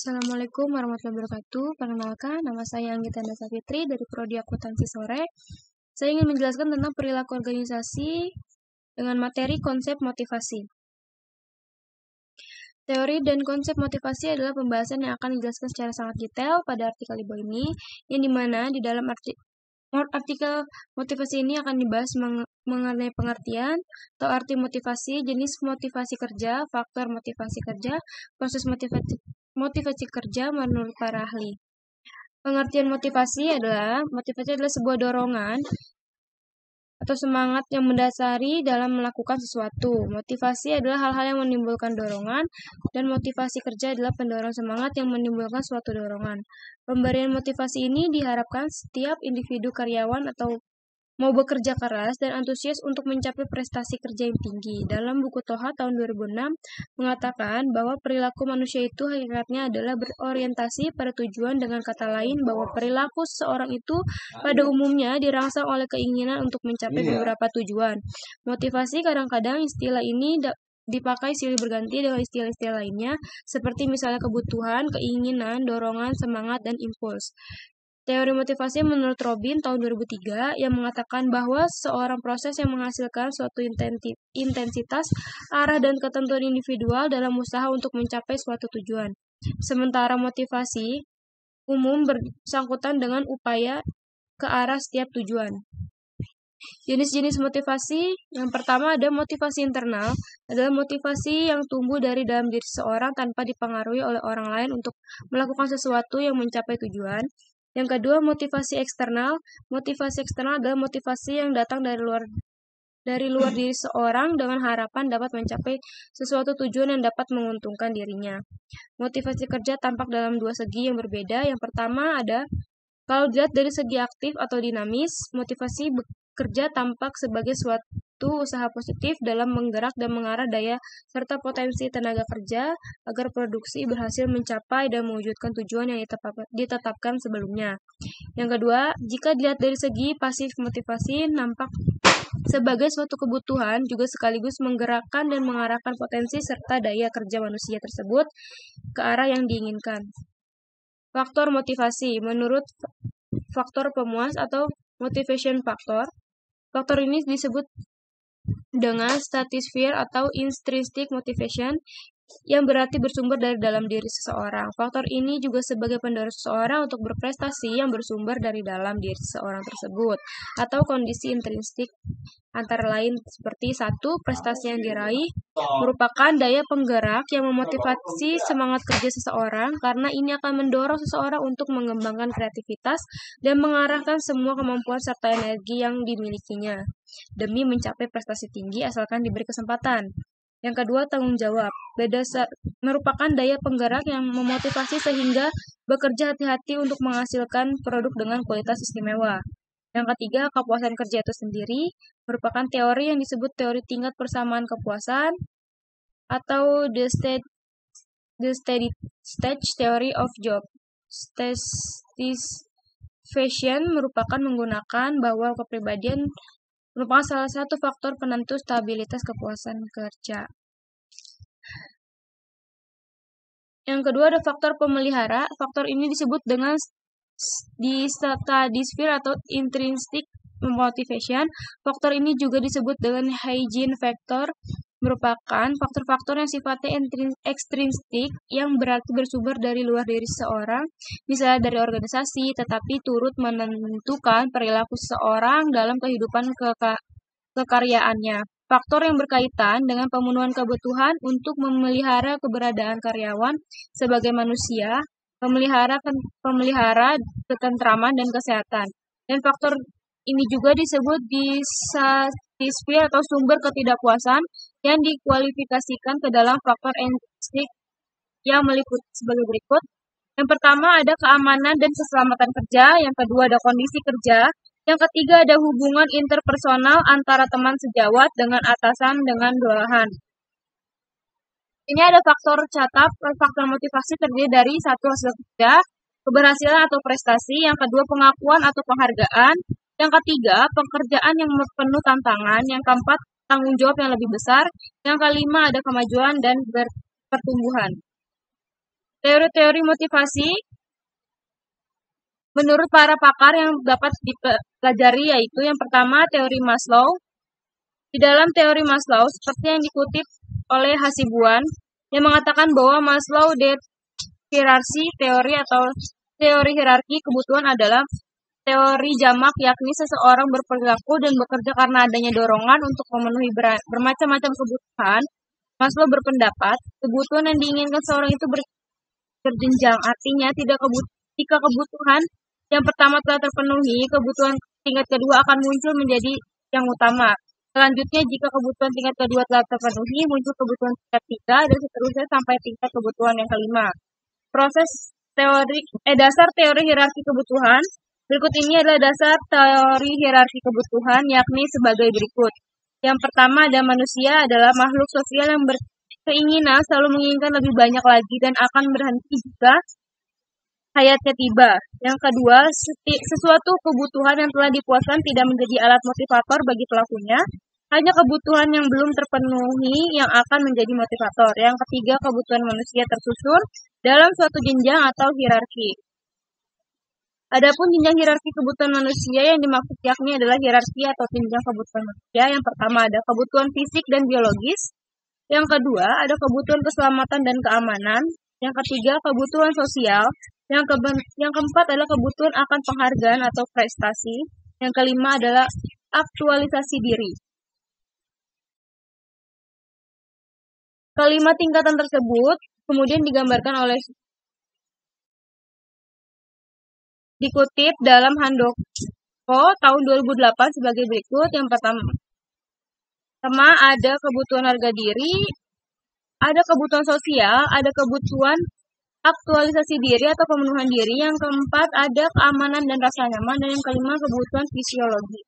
Assalamualaikum warahmatullahi wabarakatuh. Perkenalkan, nama saya Anggita Nasa Fitri dari Prodi Akuntansi Sore. Saya ingin menjelaskan tentang perilaku organisasi dengan materi konsep motivasi. Teori dan konsep motivasi adalah pembahasan yang akan dijelaskan secara sangat detail pada artikel di bawah ini, yang dimana di dalam artikel motivasi ini akan dibahas mengenai pengertian atau arti motivasi, jenis motivasi kerja, faktor motivasi kerja, proses motivasi kerja menurut para ahli. Pengertian motivasi adalah sebuah dorongan atau semangat yang mendasari dalam melakukan sesuatu. Motivasi adalah hal-hal yang menimbulkan dorongan, dan motivasi kerja adalah pendorong semangat yang menimbulkan suatu dorongan. Pemberian motivasi ini diharapkan setiap individu karyawan atau mau bekerja keras dan antusias untuk mencapai prestasi kerja yang tinggi. Dalam buku Toha tahun 2006 mengatakan bahwa perilaku manusia itu hakikatnya adalah berorientasi pada tujuan. Dengan kata lain, bahwa perilaku seseorang itu pada umumnya dirangsang oleh keinginan untuk mencapai beberapa tujuan. Motivasi kadang-kadang istilah ini dipakai silih berganti dengan istilah-istilah lainnya, seperti misalnya kebutuhan, keinginan, dorongan, semangat, dan impuls. Teori motivasi menurut Robin tahun 2003 yang mengatakan bahwa seorang proses yang menghasilkan suatu intensitas, arah, dan ketentuan individual dalam usaha untuk mencapai suatu tujuan. Sementara motivasi umum bersangkutan dengan upaya ke arah setiap tujuan. Jenis-jenis motivasi, yang pertama ada motivasi internal, adalah motivasi yang tumbuh dari dalam diri seseorang tanpa dipengaruhi oleh orang lain untuk melakukan sesuatu yang mencapai tujuan. Yang kedua, motivasi eksternal. Motivasi eksternal adalah motivasi yang datang dari luar diri seorang dengan harapan dapat mencapai sesuatu tujuan yang dapat menguntungkan dirinya. Motivasi kerja tampak dalam dua segi yang berbeda. Yang pertama ada, kalau dilihat dari segi aktif atau dinamis, motivasi bekerja tampak sebagai suatu usaha positif dalam menggerak dan mengarah daya serta potensi tenaga kerja agar produksi berhasil mencapai dan mewujudkan tujuan yang ditetapkan sebelumnya. Yang kedua, jika dilihat dari segi pasif, motivasi nampak sebagai suatu kebutuhan juga sekaligus menggerakkan dan mengarahkan potensi serta daya kerja manusia tersebut ke arah yang diinginkan. Faktor motivasi menurut faktor pemuas atau motivation factor. Faktor ini disebut dengan statisfer atau intrinsic motivation, yang berarti bersumber dari dalam diri seseorang. Faktor ini juga sebagai pendorong seseorang untuk berprestasi yang bersumber dari dalam diri seseorang tersebut, atau kondisi intrinsik antara lain seperti 1. Prestasi yang diraih merupakan daya penggerak yang memotivasi semangat kerja seseorang, karena ini akan mendorong seseorang untuk mengembangkan kreativitas dan mengarahkan semua kemampuan serta energi yang dimilikinya demi mencapai prestasi tinggi asalkan diberi kesempatan. Yang kedua, tanggung jawab. Merupakan daya penggerak yang memotivasi sehingga bekerja hati-hati untuk menghasilkan produk dengan kualitas istimewa. Yang ketiga, kepuasan kerja itu sendiri merupakan teori yang disebut teori tingkat persamaan kepuasan atau the stage theory of job. Satisfaction merupakan menggunakan bahwa kepribadian merupakan salah satu faktor penentu stabilitas kepuasan kerja. Yang kedua ada faktor pemelihara. Faktor ini disebut dengan statisfer atau intrinsic motivation. Faktor ini juga disebut dengan hygiene factor, merupakan faktor-faktor yang sifatnya ekstrinsik yang berarti bersumber dari luar diri seseorang, misalnya dari organisasi, tetapi turut menentukan perilaku seseorang dalam kehidupan kekaryaannya. Faktor yang berkaitan dengan pemenuhan kebutuhan untuk memelihara keberadaan karyawan sebagai manusia, pemelihara ketentraman dan kesehatan. Dan faktor ini juga disebut dissatisfier atau sumber ketidakpuasan yang dikualifikasikan ke dalam faktor intrinsik yang meliputi sebagai berikut. Yang pertama ada keamanan dan keselamatan kerja, yang kedua ada kondisi kerja, yang ketiga ada hubungan interpersonal antara teman sejawat dengan atasan dengan bawahan. Ini ada faktor motivasi terdiri dari 1. Hasil kerja, keberhasilan atau prestasi, yang kedua pengakuan atau penghargaan, yang ketiga pekerjaan yang penuh tantangan, yang keempat tanggung jawab yang lebih besar, yang kelima ada kemajuan dan pertumbuhan. Teori-teori motivasi menurut para pakar yang dapat dipelajari yaitu yang pertama teori Maslow. Di dalam teori Maslow, seperti yang dikutip oleh Hasibuan, yang mengatakan bahwa Maslow hierarchy teori atau teori hierarki kebutuhan adalah teori jamak, yakni seseorang berperilaku dan bekerja karena adanya dorongan untuk memenuhi bermacam-macam kebutuhan. Maslow berpendapat, kebutuhan yang diinginkan seorang itu berjenjang, artinya jika kebutuhan yang pertama telah terpenuhi, kebutuhan tingkat kedua akan muncul menjadi yang utama. Selanjutnya, jika kebutuhan tingkat kedua telah terpenuhi, muncul kebutuhan tingkat tiga, dan seterusnya sampai tingkat kebutuhan yang kelima. Proses dasar teori hierarki kebutuhan. Berikut ini adalah dasar teori hierarki kebutuhan, yakni sebagai berikut. Yang pertama, ada manusia adalah makhluk sosial yang berkeinginan selalu menginginkan lebih banyak lagi dan akan berhenti jika hayatnya tiba. Yang kedua, sesuatu kebutuhan yang telah dipuaskan tidak menjadi alat motivator bagi pelakunya. Hanya kebutuhan yang belum terpenuhi yang akan menjadi motivator. Yang ketiga, kebutuhan manusia tersusun dalam suatu jenjang atau hierarki. Adapun jenjang hierarki kebutuhan manusia yang dimaksud yakni adalah hierarki atau jenjang kebutuhan manusia. Yang pertama ada kebutuhan fisik dan biologis. Yang kedua ada kebutuhan keselamatan dan keamanan. Yang ketiga kebutuhan sosial. Yang keempat adalah kebutuhan akan penghargaan atau prestasi. Yang kelima adalah aktualisasi diri. Kelima tingkatan tersebut kemudian digambarkan oleh dikutip dalam Handoko tahun 2008 sebagai berikut. Yang pertama ada kebutuhan harga diri, ada kebutuhan sosial, ada kebutuhan aktualisasi diri atau pemenuhan diri. Yang keempat ada keamanan dan rasa nyaman, dan yang kelima kebutuhan fisiologi.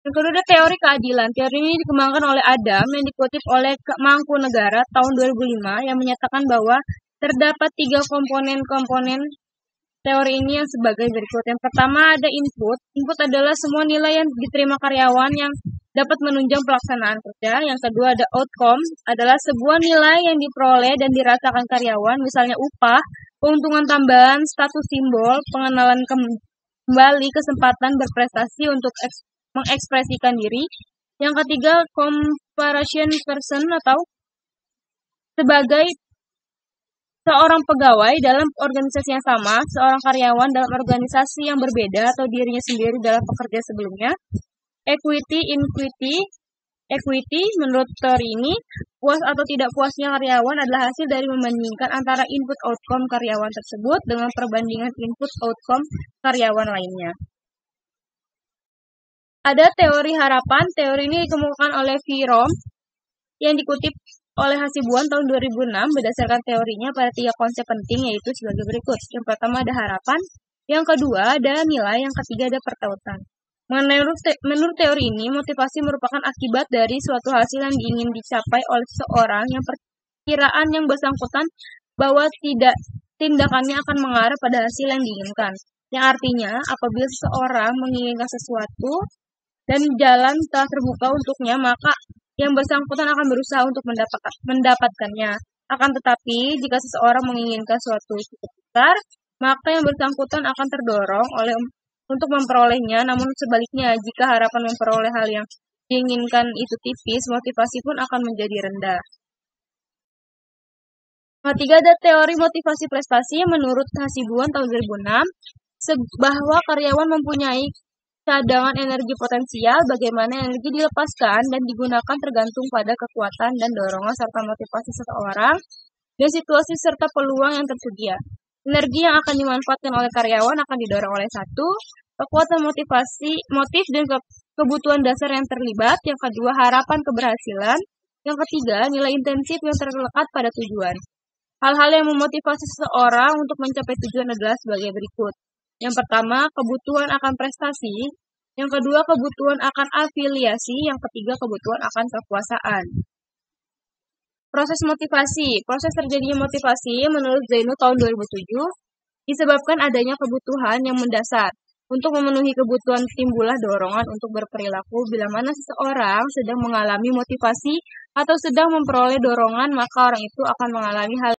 Yang kedua ada teori keadilan. Teori ini dikembangkan oleh Adam yang dikutip oleh Mangkunegara tahun 2005 yang menyatakan bahwa terdapat 3 komponen teori ini yang sebagai berikut. Yang pertama ada input. Input adalah semua nilai yang diterima karyawan yang dapat menunjang pelaksanaan kerja. Yang kedua ada outcome, adalah sebuah nilai yang diperoleh dan dirasakan karyawan, misalnya upah, keuntungan tambahan, status simbol, pengenalan kembali, kesempatan berprestasi untuk mengekspresikan diri. Yang ketiga comparison person atau sebagai seorang pegawai dalam organisasi yang sama, seorang karyawan dalam organisasi yang berbeda atau dirinya sendiri dalam pekerja sebelumnya. Equity, menurut teori ini, puas atau tidak puasnya karyawan adalah hasil dari membandingkan antara input outcome karyawan tersebut dengan perbandingan input outcome karyawan lainnya. Ada teori harapan. Teori ini dikemukakan oleh Virom yang dikutip oleh Hasibuan tahun 2006 berdasarkan teorinya pada 3 konsep penting, yaitu sebagai berikut. Yang pertama ada harapan, yang kedua ada nilai, yang ketiga ada pertautan. Menurut teori ini, motivasi merupakan akibat dari suatu hasil yang ingin dicapai oleh seseorang yang perkiraan yang bersangkutan bahwa tindakannya akan mengarah pada hasil yang diinginkan. Yang artinya, apabila seseorang menginginkan sesuatu dan jalan telah terbuka untuknya, maka yang bersangkutan akan berusaha untuk mendapatkannya. Akan tetapi, jika seseorang menginginkan suatu cukup besar, maka yang bersangkutan akan terdorong untuk memperolehnya. Namun sebaliknya, jika harapan memperoleh hal yang diinginkan itu tipis, motivasi pun akan menjadi rendah. Ketiga ada teori motivasi prestasi yang menurut Hasibuan tahun 2006 bahwa karyawan mempunyai cadangan energi potensial. Bagaimana energi dilepaskan dan digunakan tergantung pada kekuatan dan dorongan serta motivasi seseorang dan situasi serta peluang yang tersedia. Energi yang akan dimanfaatkan oleh karyawan akan didorong oleh satu, kekuatan motif dan kebutuhan dasar yang terlibat. Yang kedua, harapan keberhasilan. Yang ketiga, nilai intensif yang terlekat pada tujuan. Hal-hal yang memotivasi seseorang untuk mencapai tujuan adalah sebagai berikut. Yang pertama, kebutuhan akan prestasi. Yang kedua, kebutuhan akan afiliasi. Yang ketiga, kebutuhan akan kekuasaan. Proses motivasi. Proses terjadinya motivasi menurut Zainu tahun 2007 disebabkan adanya kebutuhan yang mendasar. Untuk memenuhi kebutuhan timbullah dorongan untuk berperilaku. Bila mana seseorang sedang mengalami motivasi atau sedang memperoleh dorongan, maka orang itu akan mengalami hal